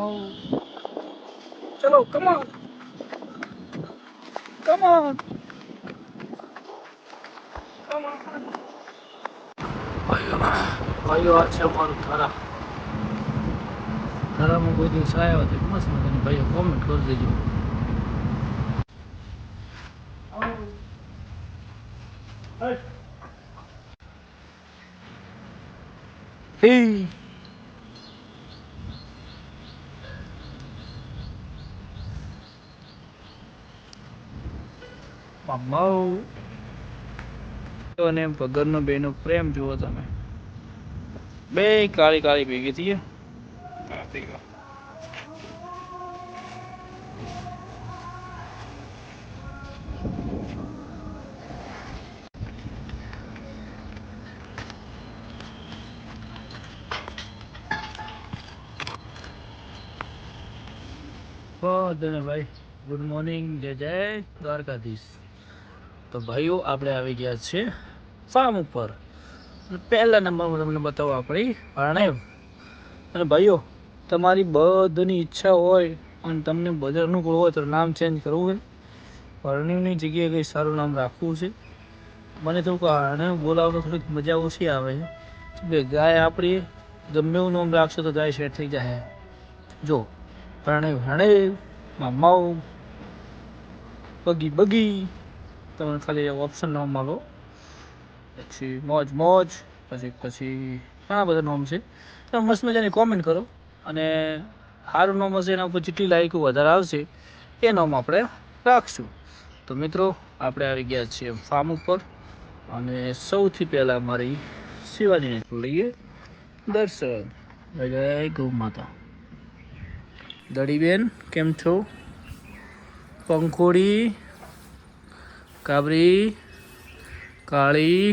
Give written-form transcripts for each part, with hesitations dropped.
Oh, chalo, come on, come on, come on. ભાઈઓ આ છે અમારું થારા. થારામાં કોઈ દિવસ આવ્યા તો મસ્ત મજાની ભાઈઓ કોમેન્ટ કરી દેજો. Hey. મામા અને ભગરનો બેનો પ્રેમ જુઓ તમે. બે કાળી કાળી ભેગી થઈ. બધાને ભાઈ ગુડ મોર્નિંગ, જય જય દ્વારકાધીશ. તો ભાઈઓ આપણે આવી ગયા છે ફાર્મ ઉપર. પહેલા નંબરમાં તમને બતાવો આપણી અણેવ. અને ભાઈઓ તમારી બધાની ઈચ્છા હોય અને તમને બધા અનુકૂળ હોય તો નામ ચેન્જ કરવું હોય, અર્ણવની જગ્યાએ કંઈ સારું નામ રાખવું છે. મને થોડુંક અર્ણવ બોલાવતો થોડીક મજા ઓછી આવે છે. ગાય આપણી ગમે એવું નામ રાખશો તો ગાય સેટ થઈ જાય. જો અર્ણવ હણેવ, મામાઉ, બગી બગી, તમે ખાલી ઓપ્શન નામ માગો. પછી મોજ મોજ, પછી ઘણા બધા નામ છે. તમે મસ્ત મજાની કોમેન્ટ કરો અને સારું નામ હશે એના ઉપર જેટલી લાઈકો વધારે આવશે એ નામ આપણે રાખશું. તો મિત્રો આપણે આવી ગયા છીએ ફાર્મ ઉપર અને સૌથી પહેલાં મારી શિવાજીને લઈએ દર્શન. જય ગૌ માતા. દડીબેન કેમ છો? પંખોડી, કાબરી, કાળી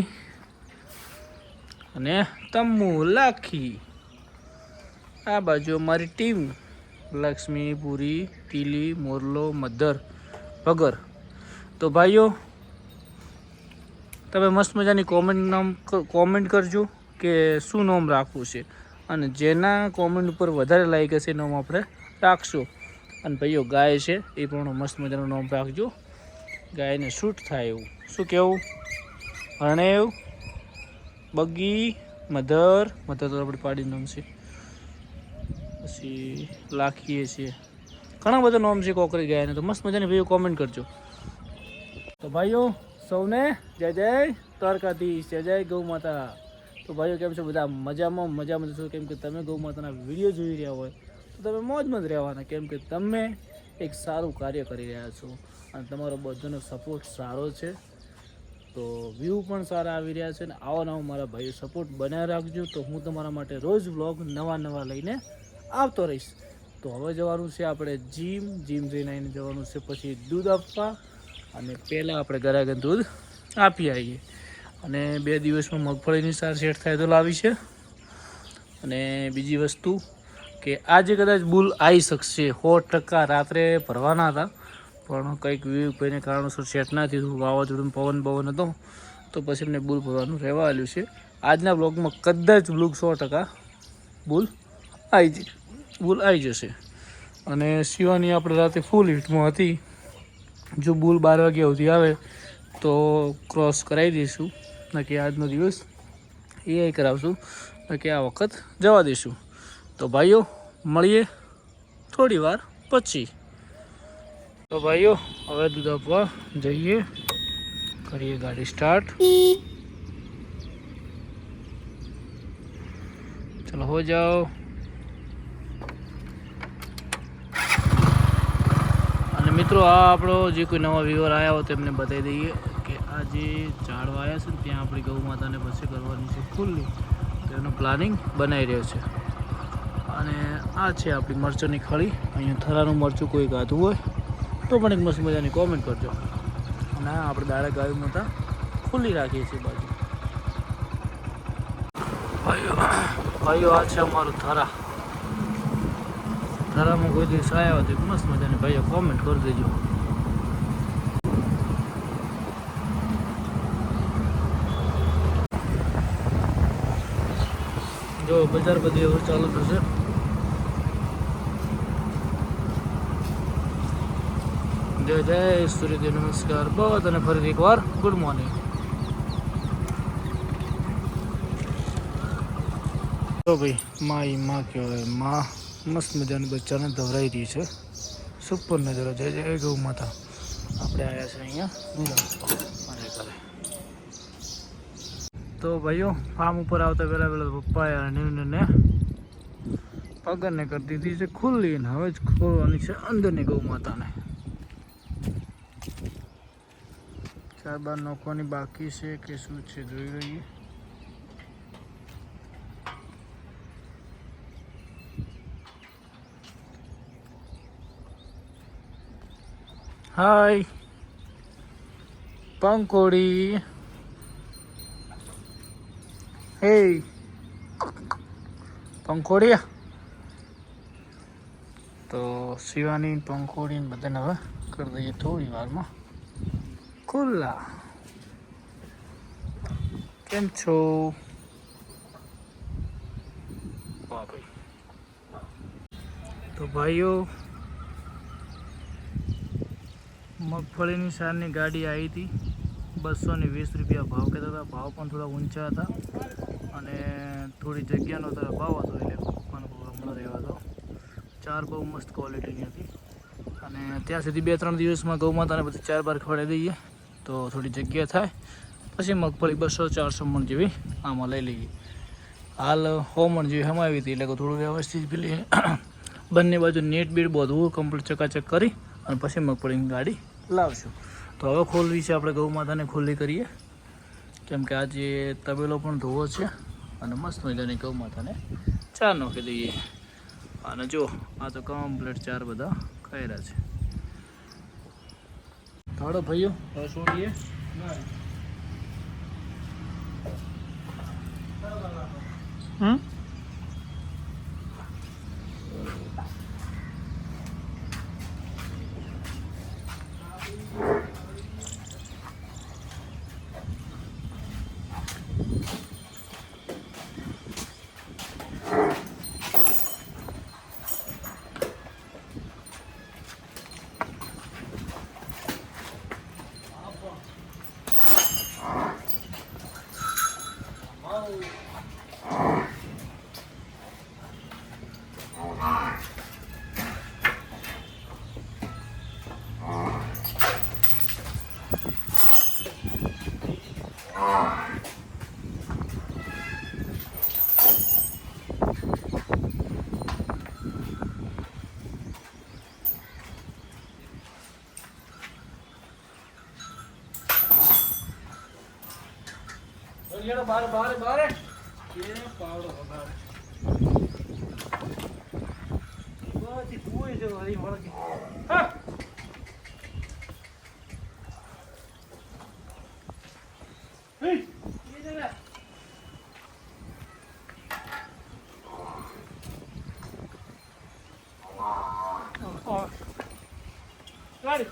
અને તમ્મુ લાખી. આ બાજુ અમારી ટીમ લક્ષ્મી, પુરી, ટીલી, મોરલો, મધર, ભગર. તો ભાઈઓ તમે મસ્ત મજાની કોમેન્ટ કરજો કે શું નામ રાખવું છે અને જેના કોમેન્ટ ઉપર વધારે લાઈક હશે નામ આપણે રાખશું. અને ભાઈઓ ગાય છે એ પણ મસ્ત મજાનું નામ રાખજો, ગાયને શૂટ થાય એવું. શું કહેવું? અણેવ, બગી, મધર તો આપણે પાડી નામ છે. પછી લાખીએ છીએ, ઘણા બધા નામ છે કોકરી ગાયને. તો મસ્ત મજાની ભાઈઓ કોમેન્ટ કરજો. તો ભાઈઓ સૌને જય જય દ્વારકાધીશ, જય જય ગૌ માતા. તો ભાઈઓ કેમ છો બધા? મજામાં છો? કેમ કે તમે ગૌ માતાના વિડીયો જોઈ રહ્યા હોય તો તમે મોજમાં જ રહેવાના, કેમ કે તમે એક સારું કાર્ય કરી રહ્યા છો અને તમારો બધાનો સપોર્ટ સારો છે. તો વ્યૂ પણ સારા આવી રહ્યા છે. અને આવા મારા ભાઈઓ સપોર્ટ બનાવી રાખજો. તો હું તમારા માટે રોજ વ્લોગ નવા લઈને આવતો રહીશ. તો હવે જવાનું છે આપણે જીમ જઈને આવીને જવાનું છે પછી દૂધ આપવા. અને પહેલાં આપણે ઘરે દૂધ આપી આવીએ અને 2 દિવસમાં મગફળીની સાર સેટ થાય તો લાવી છે. અને બીજી વસ્તુ કે આજે કદાચ બુલ આવી શકશે 100%. રાત્રે ભરવાના હતા પણ કંઈક વિવેકભાઈને કારણોસર સેટ ના થયું, વાવાઝોડું પવન હતો તો પછી એમને બુલ ભરવાનું રહેવા આવ્યું છે. આજના બ્લોગમાં કદાચ બુલ 100% બુલ આવી જશે. અને શિવાની આપણે રાતે ફૂલ હિટમાં હતી. જો બુલ 12 વાગ્યા સુધી આવે તો ક્રોસ કરાવી દઈશું, નક્કી આજનો દિવસ એ કરાવશું, નક્કી આ વખત જવા દઈશું. તો ભાઈઓ મળીએ થોડી વાર પછી. તો ભાઈઓ હવે દૂધ આપવા જઈએ, કરીએ ગાડી સ્ટાર્ટ. ચલો હો જાઓ. અને મિત્રો આ આપણો જે કોઈ નવા વ્યુઅર આવ્યા હોય તેમને બતાવી દઈએ કે આ જે ઝાડવા આવ્યા છે ને ત્યાં આપણી ગૌ માતાને પછી કરવાની છે ફૂલની, તો એનું પ્લાનિંગ બનાવી રહ્યો છે. અને આ છે આપણી મરચાંની ખળી. અહીંયા થરાનું મરચું કોઈ ગાધું હોય તો પણ એક મસ્ત મજાની કોમેન્ટ કરજો. અને આપણે દાડા ગાય માતા ખુલ્લી રાખીએ છીએ બાજુ. ભાઈઓ આ છે અમારું થરા. થરામાં કોઈ દિવસ આવ્યા હોય તો મસ્ત મજાની ભાઈઓ કોમેન્ટ કરી દેજો. જો બજાર બધી હવે ચાલુ થશે. જય જય સૂર્યદેવ, નમસ્કાર બધાને ફરીથી એકવાર ગુડ મોર્નિંગ. તો ભાઈ માં કહેવાય, માં મસ્ત મજાની બચ્ચાને ધવરાઈ રહી છે. સુપર નજરો. જય જય ગૌ માતા. આપણે આવ્યા છે અહીંયા અને ઘરે. તો ભાઈઓ ફાર્મ ઉપર આવતા પહેલાં પપ્પાએ ને પગરને કરી દીધી છે ખુલ્લી, ને હવે જ ખોલવાની છે અંદરની ગૌ માતાને. 4 બાર નોખવાની બાકી છે કે શું છે જોઈ રહીએ. હાય પંકોડી, હે પંખોડિયા. તો શિવાની પંખોડી બધાને હવે કરી દઈએ થોડી વારમાં ખુલ્લા. કેમ છો? ભાઈ તો ભાઈઓ મગફળીની સારની ગાડી આવી હતી. 220 રૂપિયા ભાવ કહેતા હતા. ભાવ પણ થોડા ઊંચા હતા અને થોડી જગ્યાનો ભાવ હતો, એટલે પપ્પાનો હમણાં રહેવા હતો. 4 બહુ મસ્ત ક્વોલિટીની હતી અને ત્યાં સુધી 2-3 દિવસમાં ગૌ માતાને બધી 4 બાર ખવડાવી દઈએ તો થોડી જગ્યા થાય. પછી મગફળી 200-400 મણ જેવી આમાં લઈ લઈએ. હાલ 100 મણ જેવી હમાવી હતી, એટલે થોડું વ્યવસ્થિત પેલી બંને બાજુ નેટ બીટ બધું કમ્પ્લીટ ચકાચક કરી અને પછી મગફળીની ગાડી લાવશું. તો હવે ખોલવી છે આપણે ગૌ માતાને ખુલ્લી કરીએ, કેમ કે આજે તબેલો પણ ધોવો છે અને મસ્ત મજાની ગૌ માતાને 4 નાખી દઈએ. અને જો આ તો કમ્પ્લીટ 4 બધા ખાયરા છે. થોડો ભાઈઓ હવે છોડીએ. બારે બારે બારે પાવડો વગાડે બધી કોઈ જો હરી વળગી. હા હે એ જરા ગાડી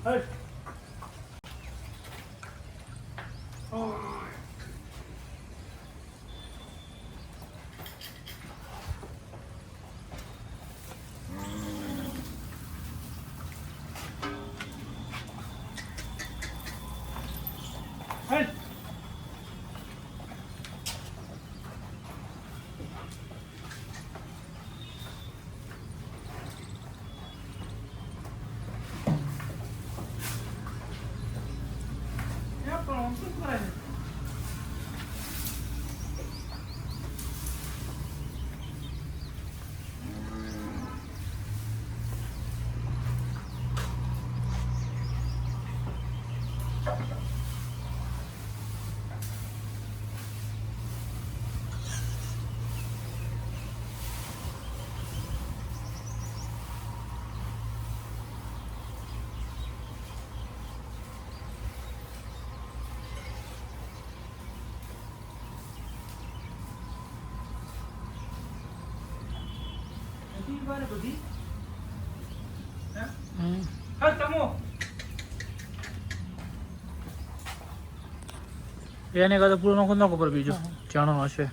Hey. Oh. Hey. Pronto, vai. પીવાને બધી હા તમો એને કાતો પૂરો નખો નખો પર બીજો જાણો હશે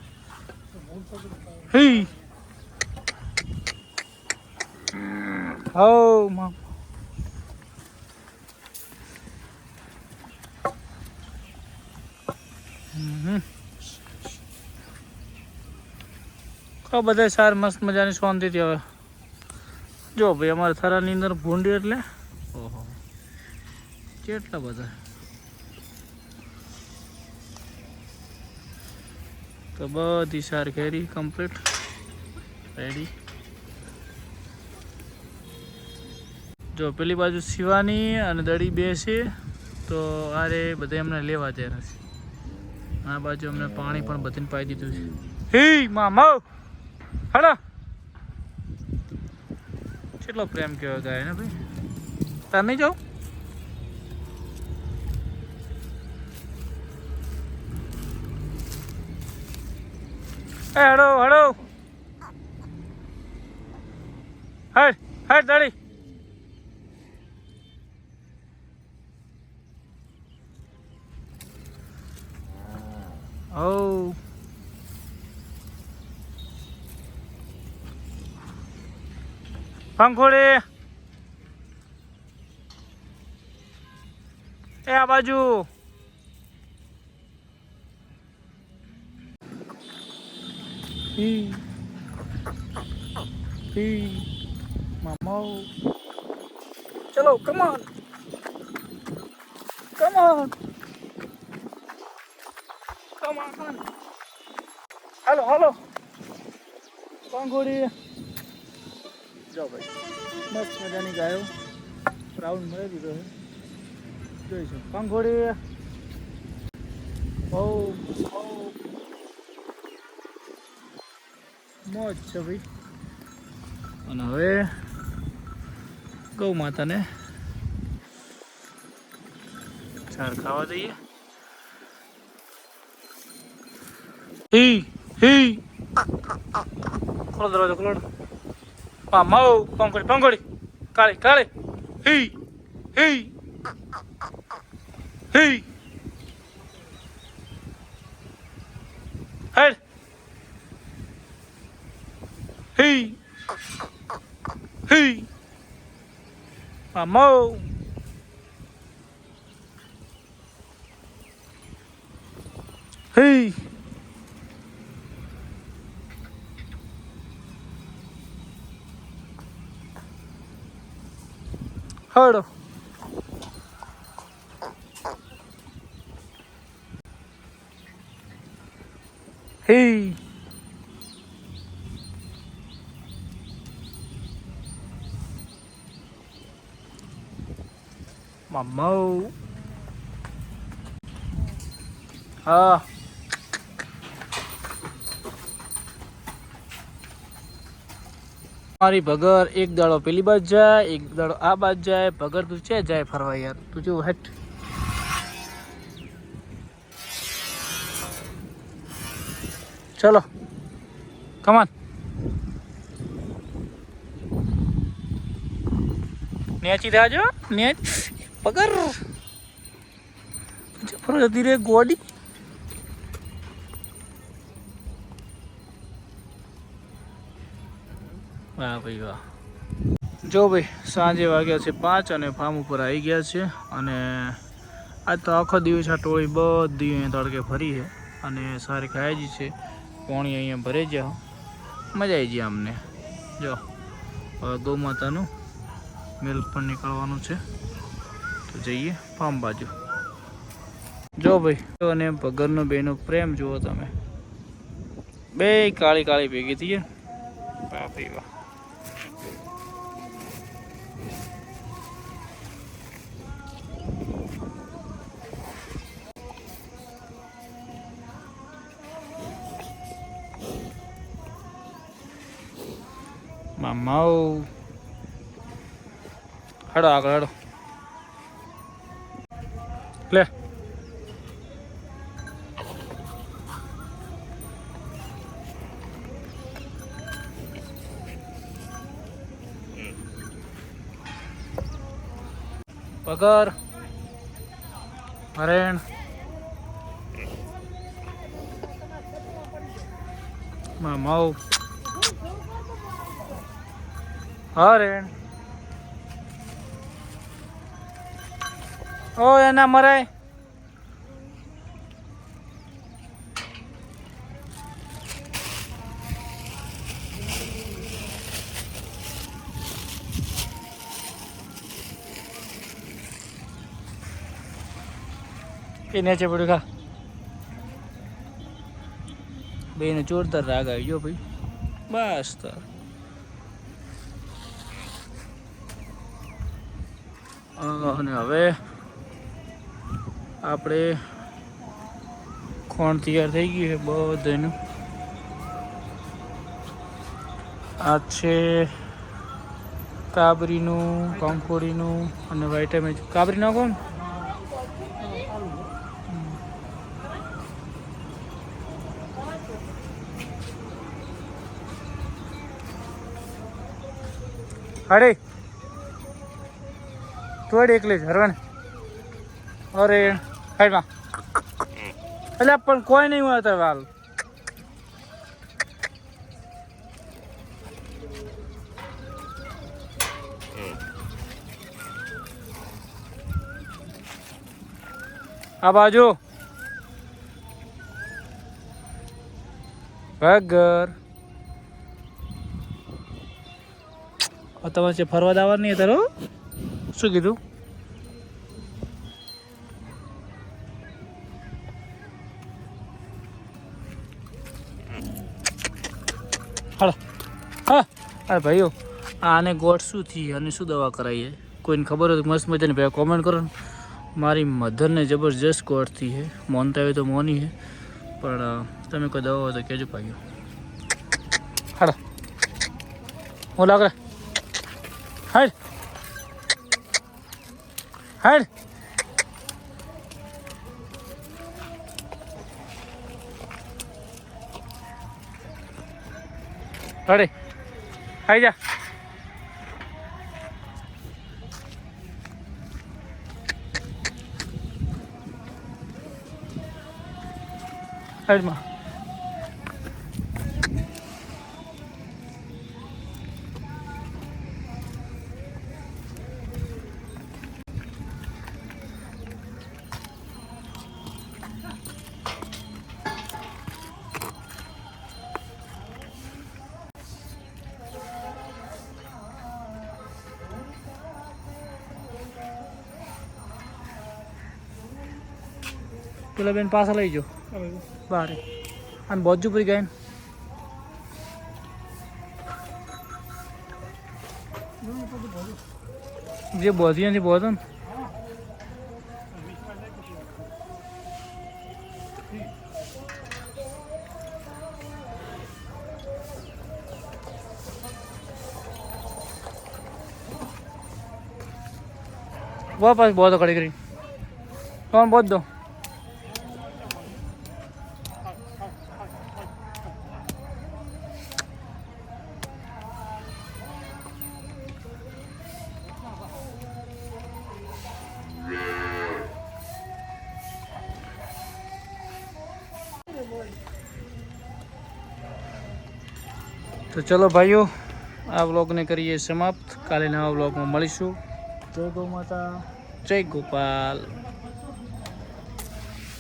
હે હો માં બધા સાર મસ્ત મજાની શાંતિથી હવે જો ભાઈ અમારે થરાની અંદર ભૂંડી એટલે ઓહો કેટલા બધા તો બધી સાર કેરી કમ્પ્લીટ રેડી જો પેલી બાજુ શિવાની અને દડી બે છે તો આરે બધા એમને લેવા તૈયાર છે આ બાજુ અમને પાણી પણ બધીને પાઈ દીધું છે હે મામા હલો કેટલો પ્રેમ કહેવાય ગાય ને ભાઈ તાર નહીં જાઓ હડો હડો હડ હડ દાડી ઓ પંખોડી એ આ બાજુ મામા ચલો come on come on come on હાલો હાલો પંખોડી જો ભાઈ મસ્ત મજાની ગાયો રાઉન્ડ મળી દીધો છે જોઈશું પંખોડી બહુ મોજ છે ભાઈ અને હવે ગૌ માતાને ચાર ખાવા દઈએ હી હી ખોલો દરવાજો ખોલો માઉ પંખોડી પંખોડી કાળી કાળી હી હી હી હેડ હી હી માઉ હી હડો હી મામા હા મારી ભગર એક દાડો પેલી બાજુ જાય એક દાડો આ બાજુ જાય ભગર તું છે જાય ફરવા યાર તું જો હેટ ચલો કમાન નેચી દેજો નેચ ભગર ફરવા જતી રે ગોડી વાહ ભાઈ વાહ જો ભાઈ સાંજે વાગ્યા છે 5 અને ફાર્મ ઉપર આવી ગયા છે અને આજ તો આખો દિવસ આ ટોળી બધી અહીંયા તડકે ફરી છે અને સારી ખાઈ જ છે પાણી અહીંયા ભરે જ મજા આવી જાય અમને જો હવે ગૌ માતાનું મિલ્ક પણ નીકળવાનું છે તો જઈએ ફાર્મ બાજુ જો ભાઈ અને ભગરનો બેનો પ્રેમ જુઓ તમે બે કાળી કાળી ભેગી થઈ વાહ ભાઈ વાહ મામાઓ હડો આગળ હડો લે પગર, હરેણ, મામા, હરેણ. ઓ એના મરાય. એ નેચે પડ્યું ખા. બેને જોરદાર રાગ આવી ગયો ભાઈ. બસ તો અને હવે આપણે ખોણ તૈયાર થઈ ગયું છે બધાનું. આ છે કાબરીનું, કંકોડીનું અને વાઇટામિન. કાબરી નાખો ને. અરે તું એકલી જ હરવાને. અરે હાઈમાં એટલે પણ કોઈ નહીં હોય તો હાલ. આ બાજુ ભગર. તમારે ફરવા દાવા નહીં તારો શું કીધું? હા હા. અરે ભાઈઓ આને ગોઠ શું થઈ અને શું દવા કરાવીએ કોઈને ખબર હોય તો મસ્ત મજાની ભાઈ કોમેન્ટ કરો ને. મારી મધરને જબરજસ્ત ગોઠ થઈ છે. મોનતા હોય તો મોની છે પણ તમે કોઈ દવા હોય તો કહેજો ભાઈઓ. હાલો હું લાગે હાડ હાડ. અરે આવી જા. હાડમાં પેલા બેન પાછા લઈ જાઓ બહાર. અને બોજુ પડી ગયા જે બોધી નથી બોધો ને. વાપસ બોધો કડી કરી કોણ બોધ દો. તો ચલો ભાઈઓ આ વ્લોગને કરીએ સમાપ્ત. કાલે નવા વ્લોગમાં મળીશું. જય ગૌ માતા, જય ગોપાલ.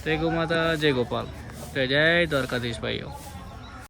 જય ગૌ માતા, જય ગોપાલ. જય દ્વારકાધીશ ભાઈઓ.